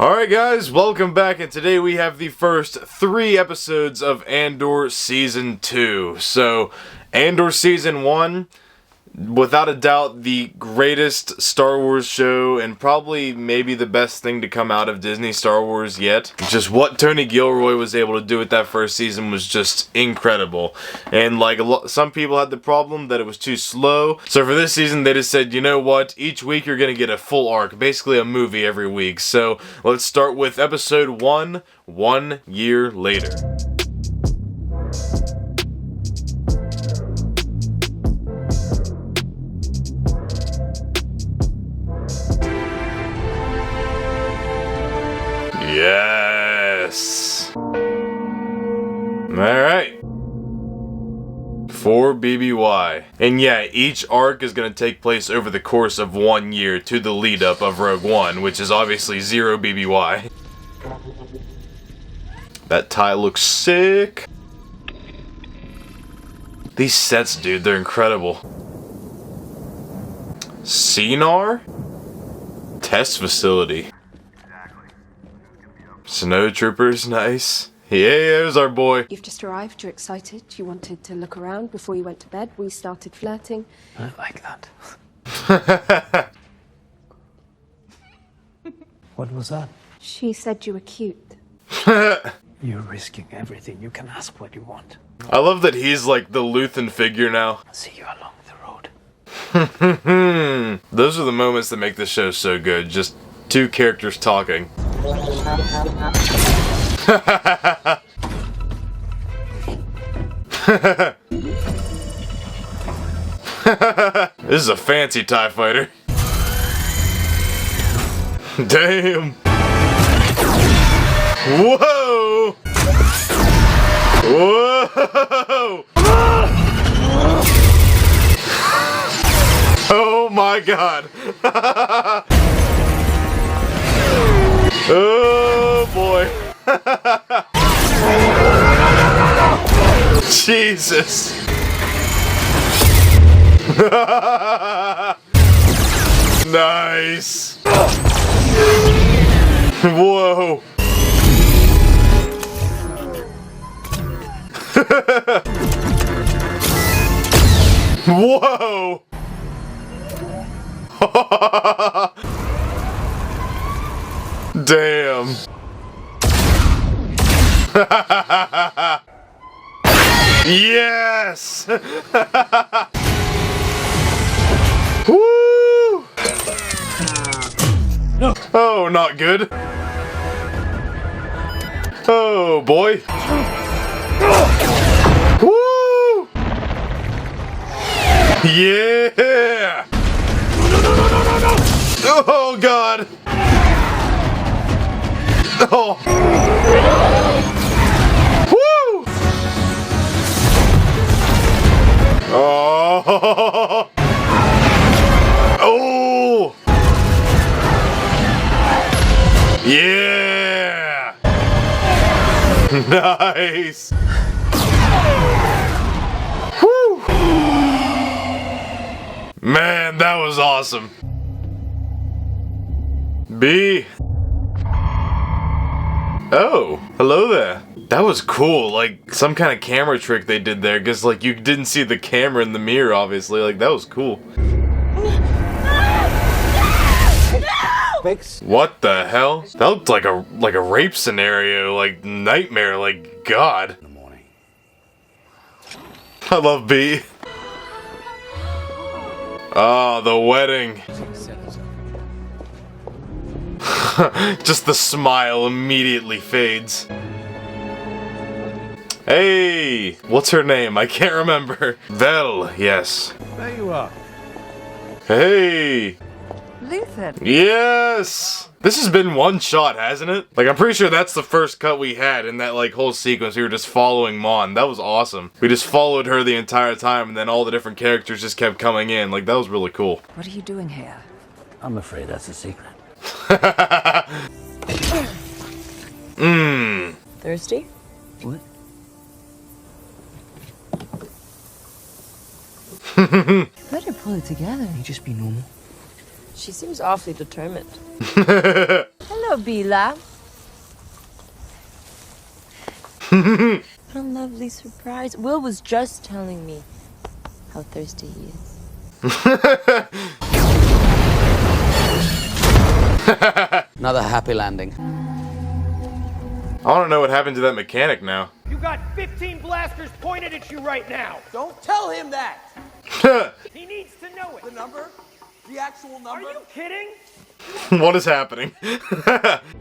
Alright guys, welcome back, and today we have the first 3 episodes of Andor Season 2. So, Andor Season 1, without a doubt the greatest Star Wars show, and probably maybe the best thing to come out of Disney Star Wars yet. Just what Tony Gilroy was able to do with that first season was just incredible. And like some people had the problem that it was too slow. So for this season they just said, you know what, each week you're gonna get a full arc, basically a movie every week. So let's start with episode 1, 1 year later. Yes! Alright. 4 BBY. And yeah, each arc is going to take place over the course of 1 year to the lead up of Rogue One, which is obviously 0 BBY. That tie looks sick. These sets, dude, they're incredible. Cinar? Test facility. Snow troopers, nice. Yeah, there's our boy. You've just arrived, you're excited, you wanted to look around before you went to bed, we started flirting. I like that. What was that? She said you were cute. You're risking everything. You can ask what you want. I love that he's like the Luthen figure now. I'll see you along the road. Those are the moments that make this show so good. Just 2 characters talking. This is a fancy TIE fighter. Damn. Whoa! Whoa! Oh my god! Oh boy! Jesus! Nice! Whoa! Whoa! Damn. Yes! Woo! No. Oh, not good. Oh, boy. Woo! Yeah! Oh, God! Oh! Woo! Oh! Oh! Yeah! Nice! Woo! Man, that was awesome. B. Oh, hello there. That was cool, like some kind of camera trick they did there, because like you didn't see the camera in the mirror, obviously. Like that was cool. Fix. What the hell? That looked like a rape scenario, like nightmare, like God. In the morning. I love B. Ah, the wedding. Just the smile immediately fades. Hey! What's her name? I can't remember. Vel, yes. There you are. Hey! Luthen! Yes! This has been one shot, hasn't it? Like, I'm pretty sure that's the first cut we had in that, like, whole sequence. We were just following Mon. That was awesome. We just followed her the entire time, and then all the different characters just kept coming in. Like, that was really cool. What are you doing here? I'm afraid that's a secret. Thirsty? What? Better pull it together. Can you just be normal? She seems awfully determined. Hello, Hello, Bila. What a lovely surprise. Will was just telling me how thirsty he is. Another happy landing. I want to know what happened to that mechanic now. You got 15 blasters pointed at you right now. Don't tell him that! He needs to know it. The number? The actual number? Are you kidding? What is happening?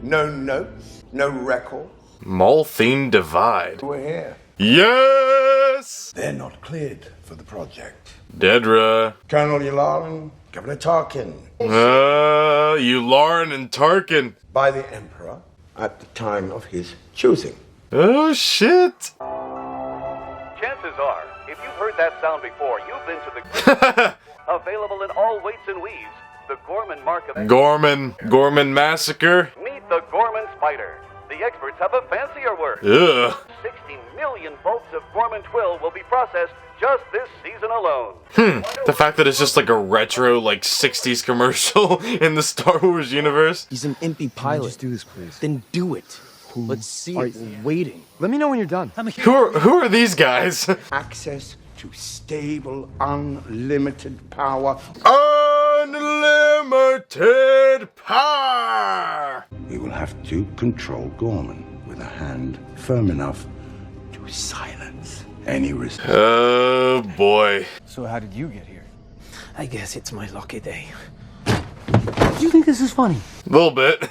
No notes, no record. Malthine Divide. We're here. Yes! They're not cleared for the project. Dedra. Colonel Yularen, Governor Tarkin. Yularen and Tarkin. By the Emperor at the time of his choosing. Oh, shit. Chances are, if you've heard that sound before, you've been to the... Available in all weights and weaves. The Gorman Mark of... Gorman Massacre. Meet the Gorman Spider. The experts have a fancier word. Ugh. 60 million bolts of Gorman twill will be processed just this season alone. The fact that it's just like a retro, like 60s commercial in the Star Wars universe. He's an impy pilot. Just do this, please. Then do it. Let's see Are it. you waiting? Let me know when you're done. Who are these guys? Access to stable, unlimited power. Unlimited power! We will have to control Gorman with a hand firm enough to silence any resistance. Oh boy. So how did you get here? I guess it's my lucky day. Do you think this is funny? A little bit.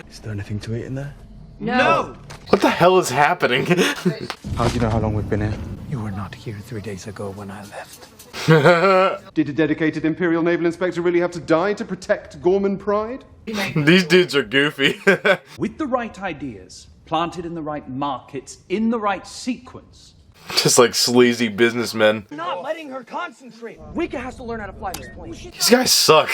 Is there anything to eat in there? No! What the hell is happening? How do you know how long we've been here? You were not here 3 days ago when I left. Did a dedicated Imperial Naval Inspector really have to die to protect Gorman pride? These dudes are goofy. With the right ideas, planted in the right markets, in the right sequence. Just like sleazy businessmen. Not letting her concentrate. Wika has to learn how to fly this plane. These guys suck.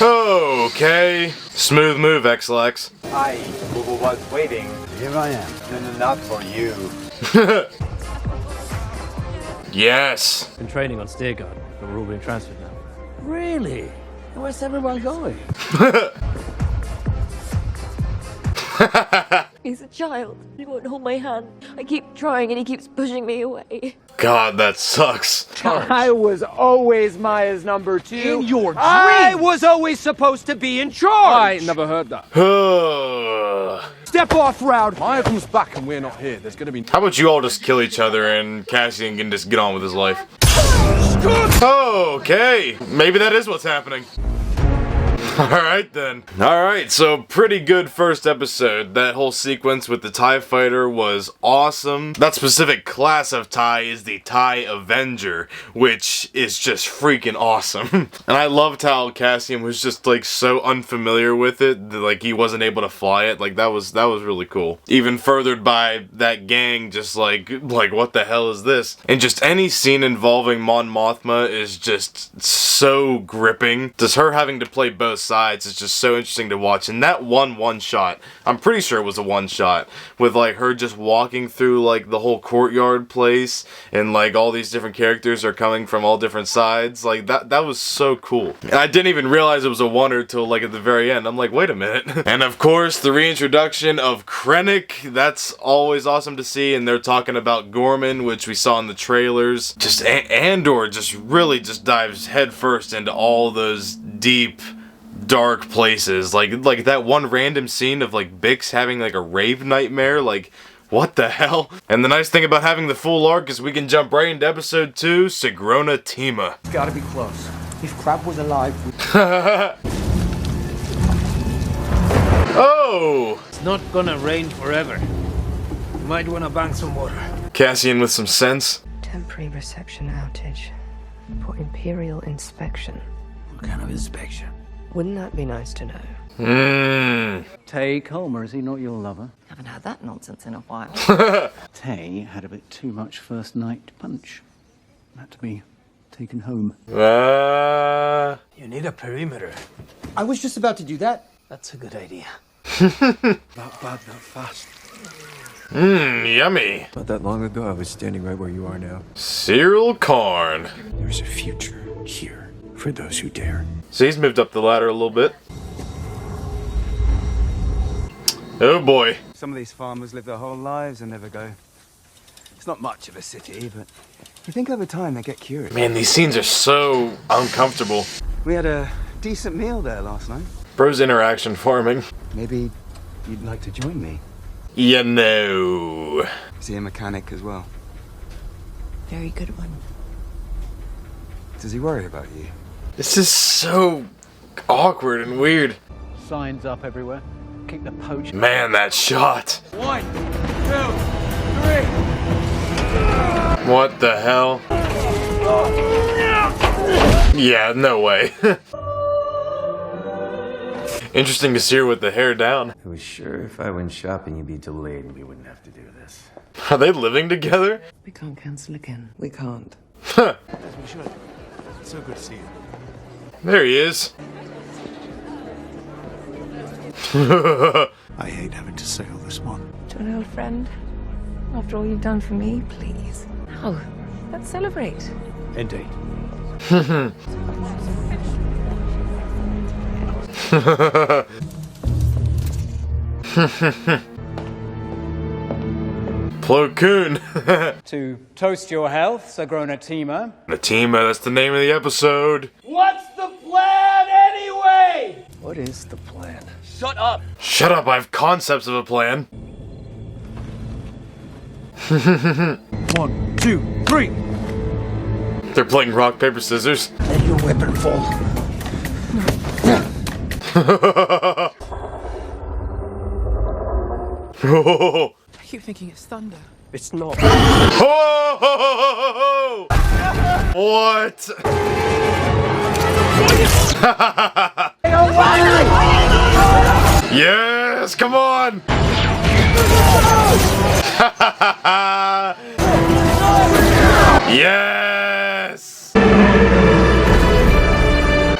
Okay. Smooth move, X-Lex. I was waiting. Here I am. No, not for you. Yes. Been training on Steer Guard, but we're all being transferred now. Really? Where's everyone going? He's a child. He won't hold my hand. I keep trying and he keeps pushing me away. God, that sucks. I was always Maya's number 2. In your I dreams! was always supposed to be in charge! I never heard that. Step off, Route! Maya comes back and we're not here. There's gonna be... How about you all just kill each other and Cassian can just get on with his life? Okay. Maybe that is what's happening. Alright then. Alright, so pretty good first episode. That whole sequence with the TIE Fighter was awesome. That specific class of TIE is the TIE Avenger, which is just freaking awesome. And I loved how Cassian was just like so unfamiliar with it, that, like he wasn't able to fly it. Like that was really cool. Even furthered by that gang just like what the hell is this? And just any scene involving Mon Mothma is just so gripping. Just her having to play both sides is just so interesting to watch. And that one shot, I'm pretty sure it was a one shot, with like her just walking through like the whole courtyard place, and like all these different characters are coming from all different sides. Like that was so cool. And I didn't even realize it was a one-er till like at the very end. I'm like, wait a minute. And of course the reintroduction of Krennic, that's always awesome to see. And they're talking about Gorman, which we saw in the trailers. Just Andor just really just dives headfirst into all those deep, dark places. Like that one random scene of like Bix having like a rave nightmare. Like, what the hell? And the nice thing about having the full arc is we can jump right into episode 2, Sagrona Teema. It's gotta be close. If Crab was alive... Oh! It's not gonna rain forever. You might wanna bang some water. Cassian with some sense. Temporary reception outage for Imperial inspection. What kind of inspection? Wouldn't that be nice to know? Tay Colmer, is he not your lover? Haven't had that nonsense in a while. Tay had a bit too much first night punch. Had to be taken home. You need a perimeter. I was just about to do that. That's a good idea. Not bad, not fast. Yummy. Not that long ago, I was standing right where you are now. Cyril Karn. There's a future here for those who dare. So he's moved up the ladder a little bit. Oh boy. Some of these farmers live their whole lives and never go. It's not much of a city, but you think over time they get curious. Man, these scenes are so uncomfortable. We had a decent meal there last night. Bro's interaction farming. Maybe you'd like to join me? You know. Is he a mechanic as well? Very good one. Does he worry about you? This is so awkward and weird. Signs up everywhere. Keep the poach. Man, that shot. 1, 2, 3. What the hell? Yeah, no way. Interesting to see her with the hair down. I was sure if I went shopping you'd be delayed and we wouldn't have to do this. Are they living together? We can't cancel again. We can't. Huh. As we should. It's so good to see you. There he is. I hate having to say all this one. To an old friend? After all you've done for me, please. Oh, let's celebrate. Indeed. Plo Koon. To toast your health, Sagrona Teema. Teema, that's the name of the episode. What's the plan anyway? What is the plan? Shut up. Shut up, I have concepts of a plan. 1, 2, 3. They're playing rock, paper, scissors. Let your weapon fall. Oh. I keep thinking it's thunder. It's not. Oh! What? Yes, come on! Yes!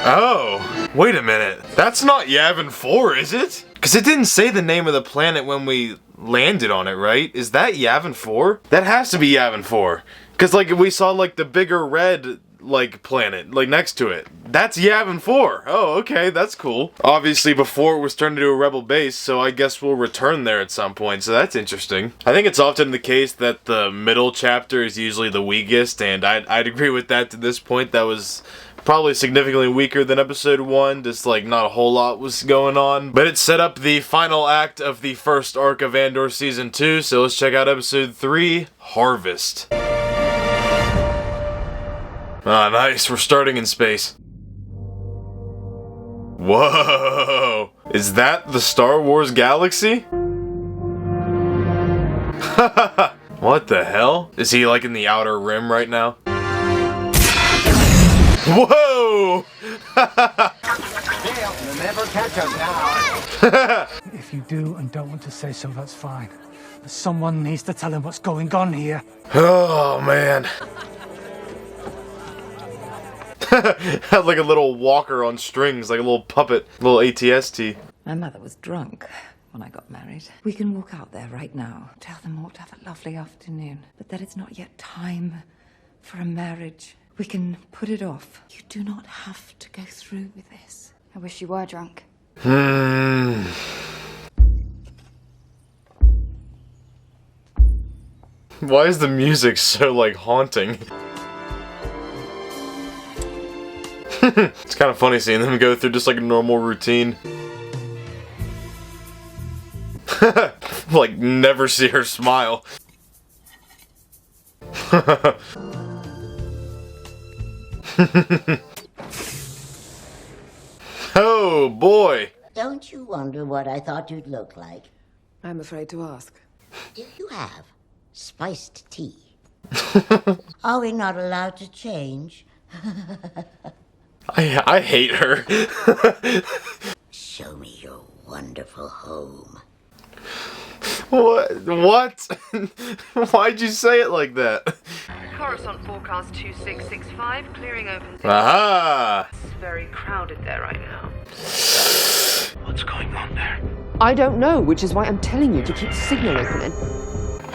Oh, wait a minute. That's not Yavin 4, is it? Because it didn't say the name of the planet when we landed on it, right? Is that Yavin 4? That has to be Yavin 4. Because, like, we saw, like, the bigger red, like, planet, like, next to it. That's Yavin 4. Oh, okay, that's cool. Obviously, before it was turned into a rebel base, so I guess we'll return there at some point, so that's interesting. I think it's often the case that the middle chapter is usually the weakest, and I'd agree with that to this point. That was probably significantly weaker than episode 1, just like not a whole lot was going on. But it set up the final act of the first arc of Andor Season 2, so let's check out episode 3, Harvest. Ah, nice, we're starting in space. Whoa! Is that the Star Wars galaxy? What the hell? Is he like in the outer rim right now? Whoa! You'll never catch us now. If you do and don't want to say so, that's fine. But someone needs to tell him what's going on here. Oh, man. Had like a little walker on strings, like a little puppet, little ATST. My mother was drunk when I got married. We can walk out there right now. Tell them all to have a lovely afternoon. But that it's not yet time for a marriage. We can put it off. You do not have to go through with this. I wish you were drunk. Why is the music so, like, haunting? It's kind of funny seeing them go through just like a normal routine. Like, never see her smile. Oh, boy. Don't you wonder what I thought you'd look like? I'm afraid to ask. Do you have spiced tea? Are we not allowed to change? I hate her. Show me your wonderful home. What? Why'd you say it like that? Coruscant forecast 2665, clearing open. Aha! It's very crowded there right now. What's going on there? I don't know, which is why I'm telling you to keep the signal opening.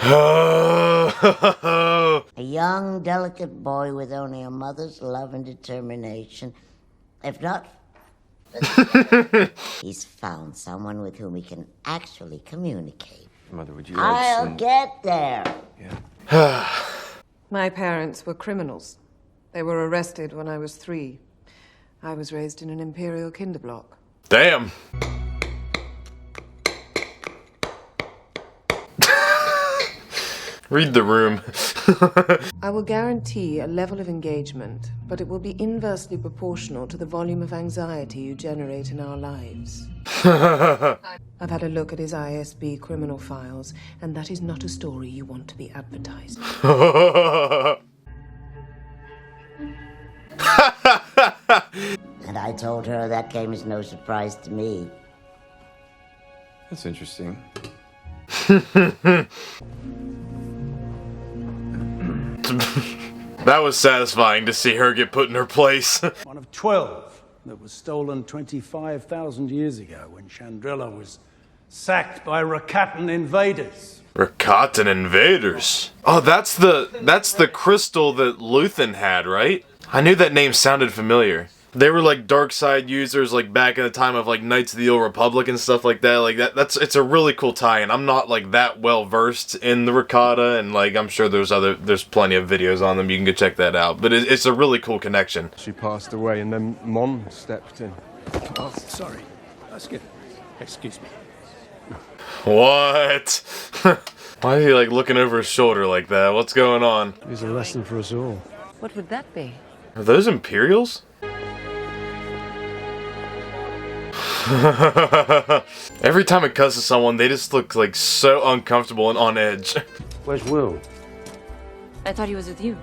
A young, delicate boy with only a mother's love and determination. If not He's found someone with whom he can actually communicate. Mother, would you I'll get there. My parents were criminals. They were arrested when I was 3. I was raised in an imperial kinderblock. Damn. Read the room. I will guarantee a level of engagement, but it will be inversely proportional to the volume of anxiety you generate in our lives. I've had a look at his ISB criminal files, and that is not a story you want to be advertising. And I told her that came as no surprise to me. That's interesting. That was satisfying to see her get put in her place. One of 12 that was stolen 25,000 years ago when Chandrilla was sacked by Rakatan invaders. Rakatan invaders? Oh, that's the crystal that Luthen had, right? I knew that name sounded familiar. They were like dark side users, like back in the time of like Knights of the Old Republic and stuff like that. Like it's a really cool tie-in. I'm not like that well versed in the Rakata, and like I'm sure there's plenty of videos on them. You can go check that out. But it's a really cool connection. She passed away, and then Mon stepped in. Oh, sorry. Excuse me. What? Why is he like looking over his shoulder like that? What's going on? Here's a lesson for us all. What would that be? Are those Imperials? Every time it cuts to someone, they just look like so uncomfortable and on edge. Where's Will? I thought he was with you.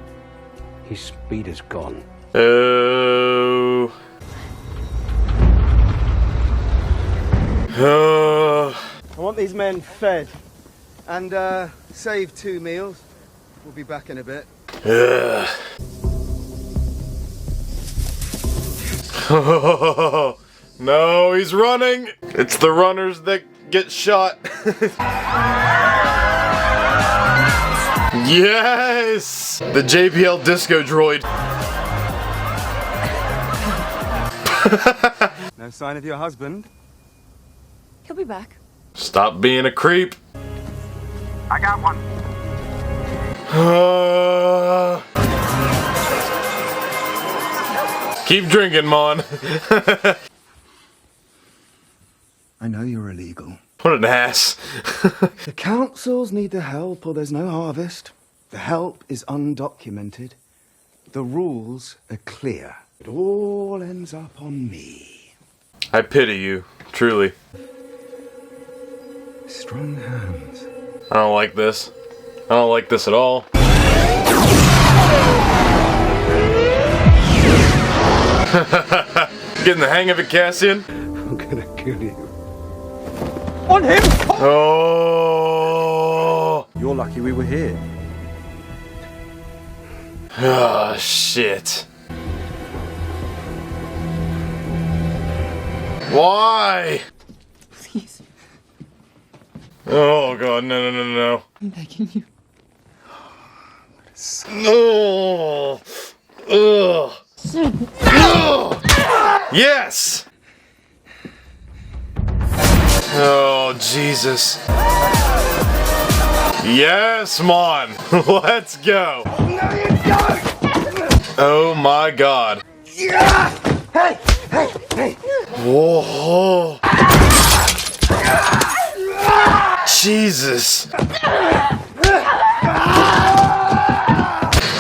His speed is gone. Oh. I want these men fed and save 2 meals. We'll be back in a bit. No, he's running! It's the runners that get shot. Yes! The JBL disco droid. No sign of your husband? He'll be back. Stop being a creep. I got one. Keep drinking, Mon. I know you're illegal. What an ass. The councils need the help or there's no harvest. The help is undocumented. The rules are clear. It all ends up on me. I pity you, truly. Strong hands. I don't like this. I don't like this at all. Getting the hang of it, Cassian? I'm gonna kill you. On him! Oh! You're lucky we were here. Oh, shit. Why? Please. Oh, God, no. I'm begging you. No! Ugh! Ugh! Yes! Oh, Jesus. Yes, Mon! Let's go! No, you don't! Oh my God. Hey! Whoa. Jesus.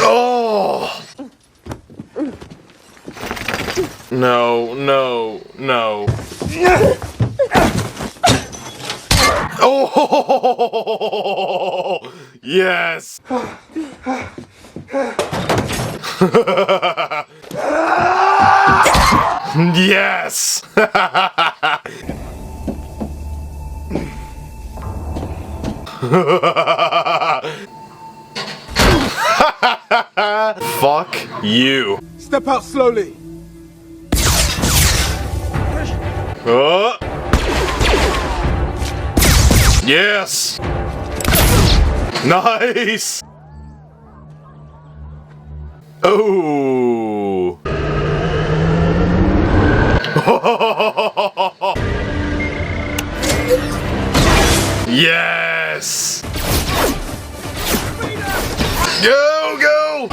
Oh. No. Oh. Yes. Yes. Fuck you. Step out slowly. Yes. Nice. Oh. Yes! Go, go!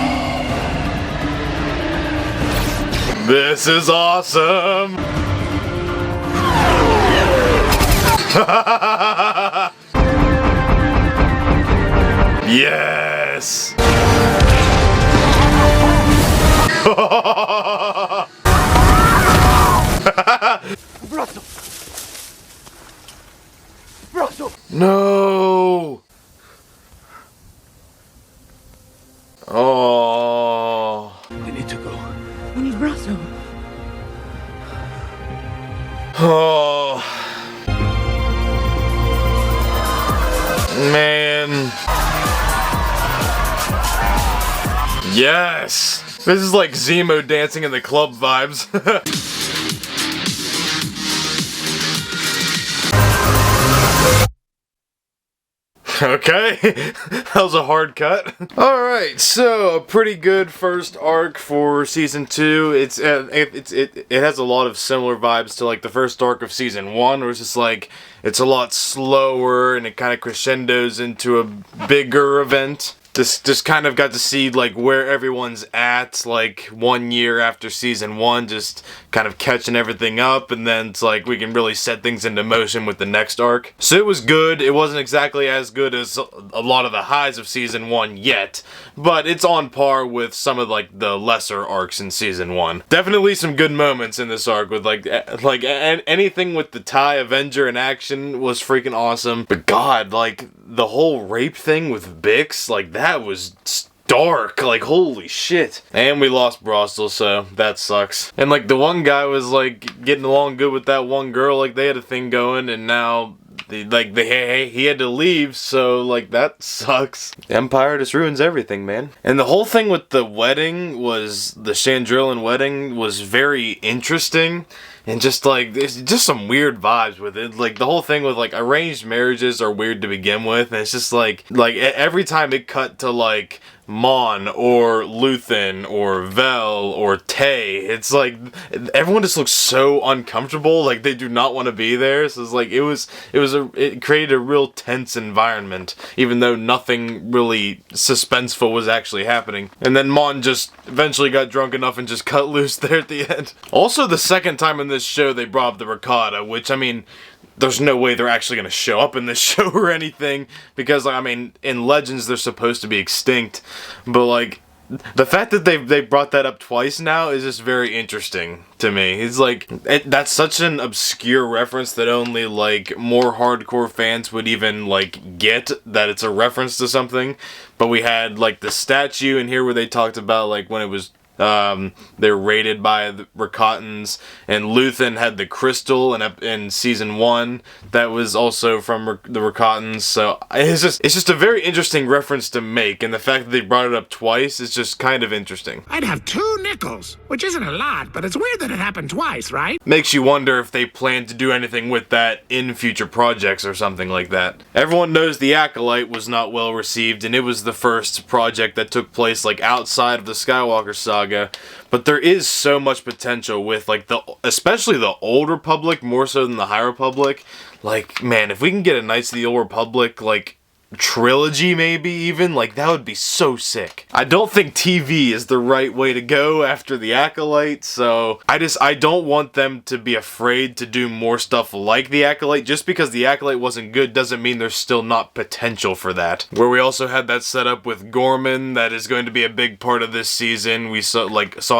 This is awesome! Yes! No! Oh. We need to go. We need Brasso. Oh. Man. Yes! This is like Zemo dancing in the club vibes. Okay, that was a hard cut. Alright, so a pretty good first arc for season 2. It has a lot of similar vibes to like the first arc of season 1, where it's just like it's a lot slower and it kind of crescendos into a bigger event. Just kind of got to see like where everyone's at like 1 year after season 1, just kind of catching everything up, and then it's like we can really set things into motion with the next arc. So it was good. It wasn't exactly as good as a lot of the highs of season 1 yet, but it's on par with some of like the lesser arcs in season 1. Definitely some good moments in this arc with like anything with the TIE Avenger in action was freaking awesome. But God, like the whole rape thing with Bix, like that was dark, like holy shit. And we lost Brostel, so that sucks. And like the one guy was like getting along good with that one girl, like they had a thing going, and now he had to leave, so like that sucks. Empire just ruins everything, man. And the whole thing with the wedding was, the Chandrillan wedding was very interesting. And just like, there's just some weird vibes with it. Like the whole thing with like arranged marriages are weird to begin with. And it's just like every time it cut to like Mon or Luthen or Vel or Tay, it's like everyone just looks so uncomfortable, like they do not want to be there. So it's like it created a real tense environment, even though nothing really suspenseful was actually happening. And then Mon just eventually got drunk enough and just cut loose there at the end. Also, the second time in this show they brought up the Rakata, which I mean, there's no way they're actually going to show up in this show or anything, because like, I mean, in Legends they're supposed to be extinct, but like the fact that they brought that up twice now is just very interesting to me. It's like that's such an obscure reference that only like more hardcore fans would even like get that it's a reference to something. But we had like the statue in here where they talked about like when it was they're raided by the Rakatans, and Luthen had the crystal in season 1 that was also from the Rakatans. So it's just a very interesting reference to make, and the fact that they brought it up twice is just kind of interesting. I'd have 2 nickels, which isn't a lot, but it's weird that it happened twice, right? Makes you wonder if they plan to do anything with that in future projects or something like that. Everyone knows the Acolyte was not well received, and it was the first project that took place like outside of the Skywalker saga. But there is so much potential with like especially the Old Republic more so than the High Republic. Like, man, if we can get a Knights of the Old Republic like trilogy, maybe even, like that would be so sick. I don't think TV is the right way to go after the Acolyte, so I don't want them to be afraid to do more stuff like the Acolyte. Just because the Acolyte wasn't good doesn't mean there's still not potential for that. Where we also had that set up with Gorman, that is going to be a big part of this season. We saw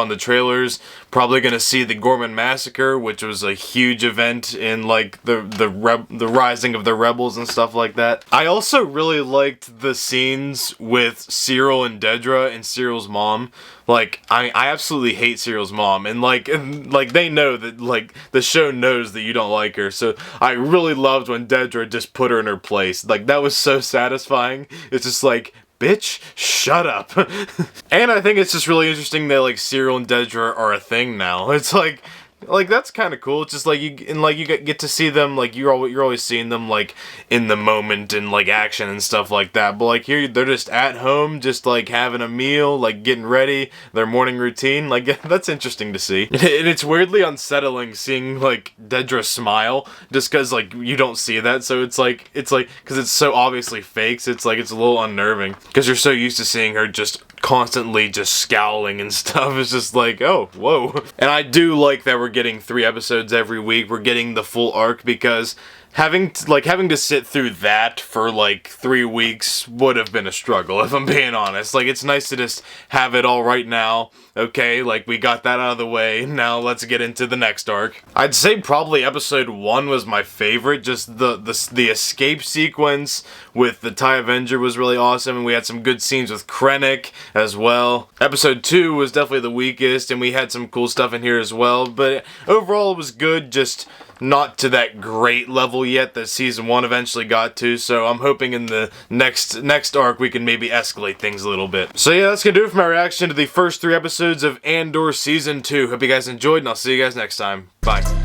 in the trailers, probably going to see the Gorman Massacre, which was a huge event in like the rising of the rebels and stuff like that. I also really liked the scenes with Cyril and Dedra and Cyril's mom. Like, I absolutely hate Cyril's mom, and like they know that, like, the show knows that you don't like her, so I really loved when Dedra just put her in her place. Like, that was so satisfying. It's just like, bitch, shut up. And I think it's just really interesting that like Cyril and Dedra are a thing now. It's like, like that's kind of cool. It's just like you get to see them, like you're always seeing them like in the moment and like action and stuff like that. But like here, they're just at home, just like having a meal, like getting ready, their morning routine. Like that's interesting to see. And it's weirdly unsettling seeing like Dedra smile, just because like you don't see that. So it's like because it's so obviously fake. So it's like it's a little unnerving because you're so used to seeing her just constantly just scowling and stuff. It's just like, oh, whoa. And I do like that we're getting 3 episodes every week. We're getting the full arc, because having to sit through that for like 3 weeks would have been a struggle, if I'm being honest. Like, it's nice to just have it all right now. Okay, like we got that out of the way. Now let's get into the next arc. I'd say probably episode 1 was my favorite. Just the escape sequence with the TIE Avenger was really awesome, and we had some good scenes with Krennic as well. Episode 2 was definitely the weakest, and we had some cool stuff in here as well. But overall, it was good. Just not to that great level yet that season 1 eventually got to, so I'm hoping in the next arc we can maybe escalate things a little bit. So yeah, that's gonna do it for my reaction to the first 3 episodes of Andor Season 2. Hope you guys enjoyed, and I'll see you guys next time. Bye.